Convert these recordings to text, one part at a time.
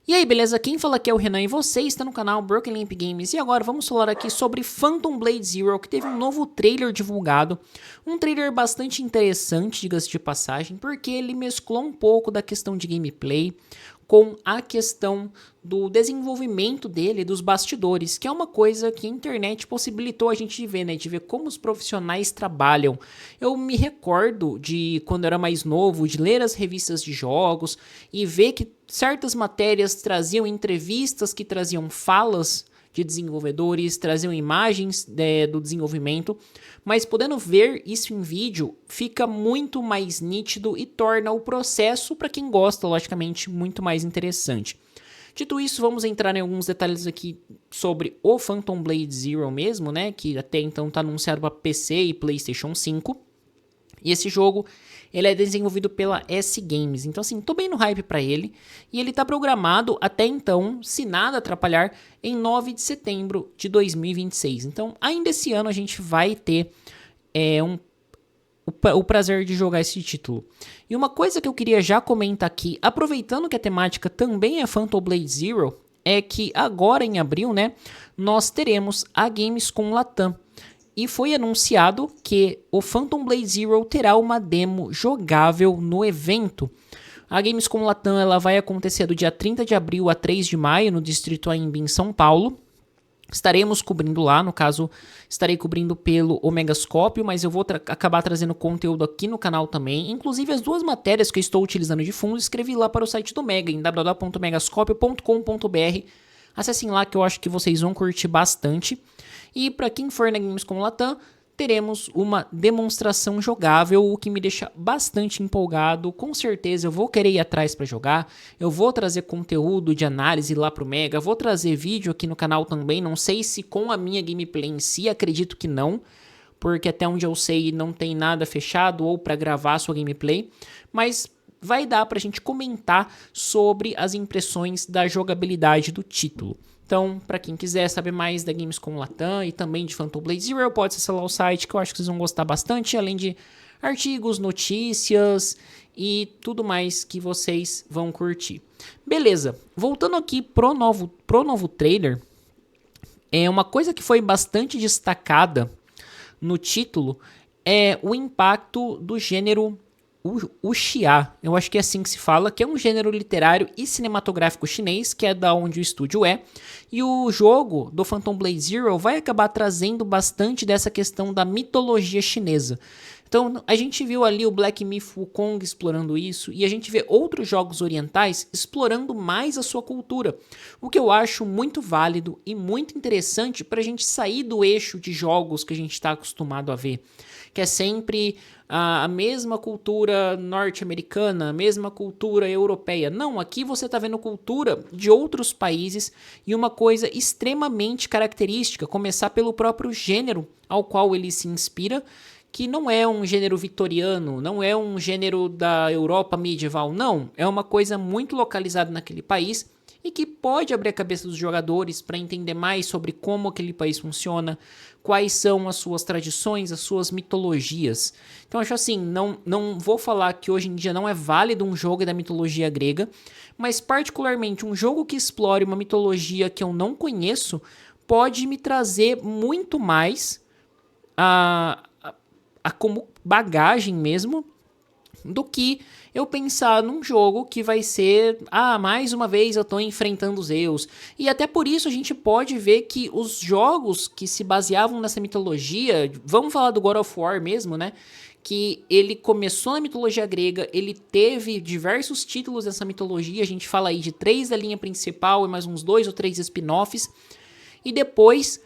E aí, beleza? Quem fala aqui é o Renan e você está no canal Broken Lamp Games. E agora vamos falar aqui sobre Phantom Blade Zero, que teve um novo trailer divulgado. Um trailer bastante interessante, diga-se de passagem, porque ele mesclou um pouco da questão de gameplay com a questão do desenvolvimento dele, dos bastidores, que é uma coisa que a internet possibilitou a gente ver, né? De ver como os profissionais trabalham. Eu me recordo de quando eu era mais novo, de ler as revistas de jogos e ver que certas matérias traziam entrevistas que traziam falas de desenvolvedores, traziam imagens do desenvolvimento, mas podendo ver isso em vídeo fica muito mais nítido e torna o processo, para quem gosta, logicamente, muito mais interessante. Dito isso, vamos entrar em alguns detalhes aqui sobre o Phantom Blade Zero mesmo, né, que até então está anunciado para PC e PlayStation 5. E esse jogo, ele é desenvolvido pela S Games, então assim, tô bem no hype para ele. E ele tá programado até então, se nada atrapalhar, em 9 de setembro de 2026. Então ainda esse ano a gente vai ter o prazer de jogar esse título. E uma coisa que eu queria já comentar aqui, aproveitando que a temática também é Phantom Blade Zero, é que agora em abril, né, nós teremos a Gamescom Latam. E foi anunciado que o Phantom Blade Zero terá uma demo jogável no evento. A Gamescom Latam ela vai acontecer do dia 30 de abril a 3 de maio no Distrito AMB em São Paulo. Estaremos cobrindo lá, no caso, estarei cobrindo pelo Omegascópio, mas eu vou acabar trazendo conteúdo aqui no canal também. Inclusive, as duas matérias que eu estou utilizando de fundo, escrevi lá para o site do Mega, em www.megascopio.com.br. Acessem lá que eu acho que vocês vão curtir bastante. E para quem for na Gamescom Latam, teremos uma demonstração jogável, o que me deixa bastante empolgado. Com certeza eu vou querer ir atrás para jogar, eu vou trazer conteúdo de análise lá pro Mega, vou trazer vídeo aqui no canal também, não sei se com a minha gameplay em si, acredito que não, porque até onde eu sei não tem nada fechado ou para gravar a sua gameplay, mas vai dar pra gente comentar sobre as impressões da jogabilidade do título. Então, para quem quiser saber mais da Gamescom Latam e também de Phantom Blade Zero, pode acessar lá o site, que eu acho que vocês vão gostar bastante, além de artigos, notícias e tudo mais que vocês vão curtir. Beleza, voltando aqui pro novo trailer, uma coisa que foi bastante destacada no título é o impacto do gênero wuxia, eu acho que é assim que se fala, que é um gênero literário e cinematográfico chinês, que é da onde o estúdio é, e o jogo do Phantom Blade Zero vai acabar trazendo bastante dessa questão da mitologia chinesa. Então a gente viu ali o Black Myth Wukong explorando isso, e a gente vê outros jogos orientais explorando mais a sua cultura, o que eu acho muito válido e muito interessante para a gente sair do eixo de jogos que a gente está acostumado a ver, que é sempre a mesma cultura norte-americana, a mesma cultura europeia. Não, aqui você está vendo cultura de outros países e uma coisa extremamente característica, começar pelo próprio gênero ao qual ele se inspira, que não é um gênero vitoriano, não é um gênero da Europa medieval, não. É uma coisa muito localizada naquele país e que pode abrir a cabeça dos jogadores para entender mais sobre como aquele país funciona, quais são as suas tradições, as suas mitologias. Então acho assim, não vou falar que hoje em dia não é válido um jogo da mitologia grega, mas particularmente um jogo que explore uma mitologia que eu não conheço pode me trazer muito mais como bagagem mesmo, do que eu pensar num jogo que vai ser, mais uma vez eu tô enfrentando Zeus. E até por isso a gente pode ver que os jogos que se baseavam nessa mitologia, vamos falar do God of War mesmo, né? Que ele começou na mitologia grega, ele teve diversos títulos dessa mitologia, a gente fala aí de 3 da linha principal e mais uns 2 ou 3 spin-offs, e depois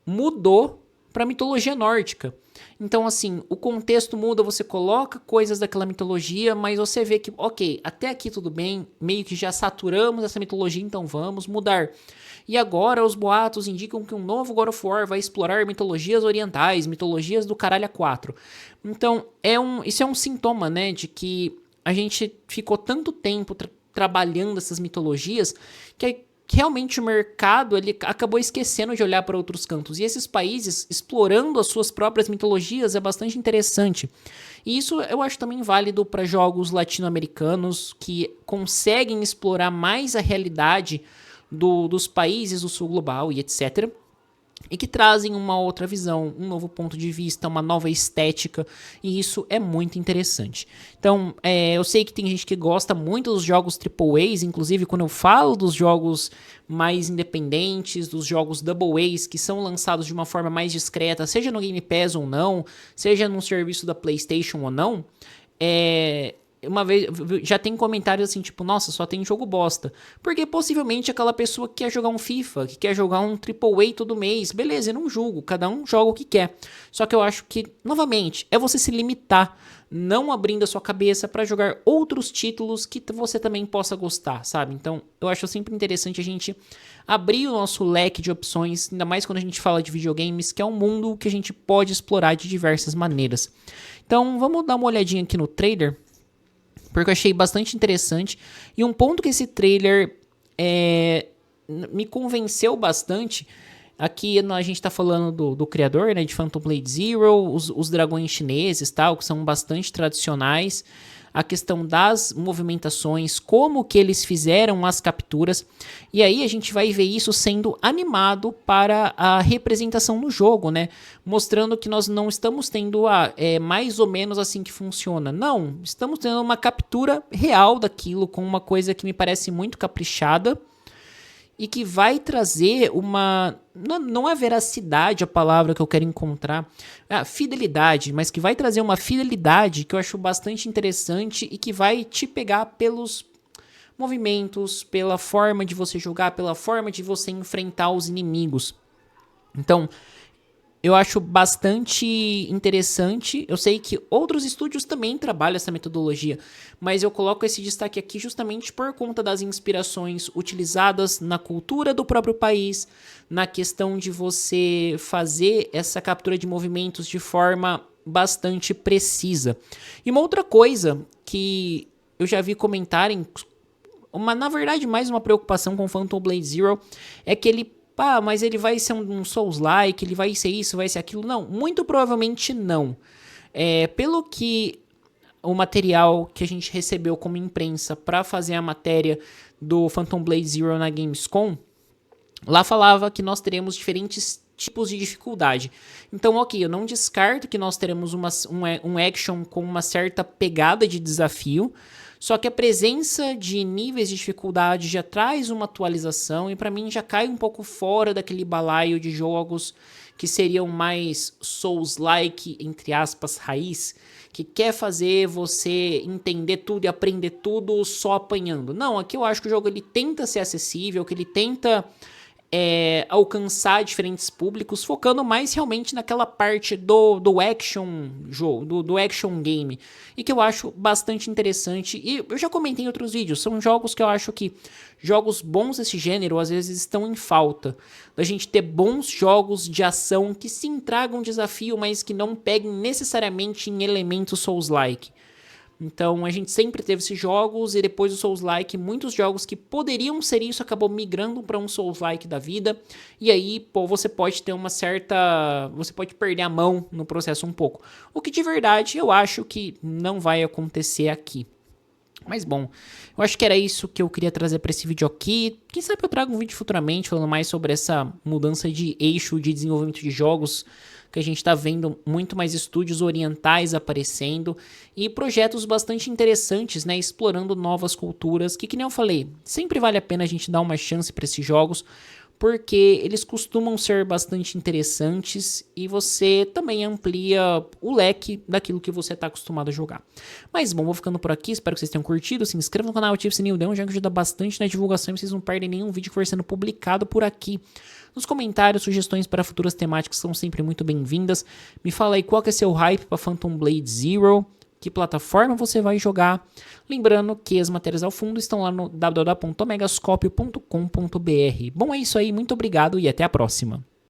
mudou para mitologia nórdica. Então, assim, o contexto muda, você coloca coisas daquela mitologia, mas você vê que, ok, até aqui tudo bem, meio que já saturamos essa mitologia, então vamos mudar. E agora os boatos indicam que um novo God of War vai explorar mitologias orientais, mitologias do caralho a 4. Então, isso é um sintoma, né, de que a gente ficou tanto tempo trabalhando essas mitologias que realmente o mercado ele acabou esquecendo de olhar para outros cantos. E esses países explorando as suas próprias mitologias é bastante interessante. E isso eu acho também válido para jogos latino-americanos que conseguem explorar mais a realidade dos países do sul global e etc. E que trazem uma outra visão, um novo ponto de vista, uma nova estética, e isso é muito interessante. Então, eu sei que tem gente que gosta muito dos jogos AAAs, inclusive quando eu falo dos jogos mais independentes, dos jogos AAAs que são lançados de uma forma mais discreta, seja no Game Pass ou não, seja num serviço da PlayStation ou não, uma vez já tem comentários assim, tipo, nossa, só tem jogo bosta. Porque possivelmente aquela pessoa que quer jogar um FIFA, que quer jogar um AAA todo mês, beleza, eu não julgo, cada um joga o que quer. Só que eu acho que, novamente, é você se limitar, não abrindo a sua cabeça para jogar outros títulos que você também possa gostar, sabe? Então, eu acho sempre interessante a gente abrir o nosso leque de opções, ainda mais quando a gente fala de videogames, que é um mundo que a gente pode explorar de diversas maneiras. Então, vamos dar uma olhadinha aqui no trailer, porque eu achei bastante interessante. E um ponto que esse trailer me convenceu bastante. Aqui a gente tá falando do criador, né, de Phantom Blade Zero, os dragões chineses, tal, que são bastante tradicionais. A questão das movimentações, como que eles fizeram as capturas. E aí a gente vai ver isso sendo animado para a representação no jogo, né? Mostrando que nós não estamos tendo mais ou menos assim que funciona. Não, estamos tendo uma captura real daquilo, com uma coisa que me parece muito caprichada. E que vai trazer uma... Não é veracidade a palavra que eu quero encontrar. Fidelidade, mas que vai trazer uma fidelidade que eu acho bastante interessante e que vai te pegar pelos movimentos, pela forma de você jogar, pela forma de você enfrentar os inimigos. Então, eu acho bastante interessante. Eu sei que outros estúdios também trabalham essa metodologia, mas eu coloco esse destaque aqui justamente por conta das inspirações utilizadas na cultura do próprio país, na questão de você fazer essa captura de movimentos de forma bastante precisa. E uma outra coisa que eu já vi comentarem, na verdade mais uma preocupação com Phantom Blade Zero, é que ele mas ele vai ser um Souls-like, ele vai ser isso, vai ser aquilo. Não, muito provavelmente não. Pelo que o material que a gente recebeu como imprensa para fazer a matéria do Phantom Blade Zero na Gamescom, lá falava que nós teremos diferentes tipos de dificuldade. Então, ok, eu não descarto que nós teremos um action com uma certa pegada de desafio, só que a presença de níveis de dificuldade já traz uma atualização e para mim já cai um pouco fora daquele balaio de jogos que seriam mais Souls-like, entre aspas, raiz, que quer fazer você entender tudo e aprender tudo só apanhando. Não, aqui eu acho que o jogo ele tenta ser acessível, que ele tenta alcançar diferentes públicos, focando mais realmente naquela parte do action jogo, do action game, e que eu acho bastante interessante. E eu já comentei em outros vídeos, são jogos que eu acho que jogos bons desse gênero às vezes estão em falta, da gente ter bons jogos de ação que sim tragam desafio, mas que não peguem necessariamente em elementos Souls-like. Então a gente sempre teve esses jogos e depois do Souls-like, muitos jogos que poderiam ser isso acabou migrando para um Souls-like da vida. E aí, você pode ter uma certa... Você pode perder a mão no processo um pouco. O que de verdade eu acho que não vai acontecer aqui. Mas bom, eu acho que era isso que eu queria trazer para esse vídeo aqui. Quem sabe eu trago um vídeo futuramente falando mais sobre essa mudança de eixo de desenvolvimento de jogos, que a gente está vendo muito mais estúdios orientais aparecendo e projetos bastante interessantes, né, explorando novas culturas, que nem eu falei, sempre vale a pena a gente dar uma chance para esses jogos, porque eles costumam ser bastante interessantes e você também amplia o leque daquilo que você está acostumado a jogar. Mas bom, vou ficando por aqui, espero que vocês tenham curtido, se inscrevam no canal, ative o sininho, dê um joinha que ajuda bastante na divulgação e vocês não perdem nenhum vídeo que for sendo publicado por aqui. Nos comentários, sugestões para futuras temáticas são sempre muito bem-vindas. Me fala aí qual que é seu hype para Phantom Blade Zero, que plataforma você vai jogar. Lembrando que as matérias ao fundo estão lá no www.omegascopio.com.br. Bom, é isso aí, muito obrigado e até a próxima.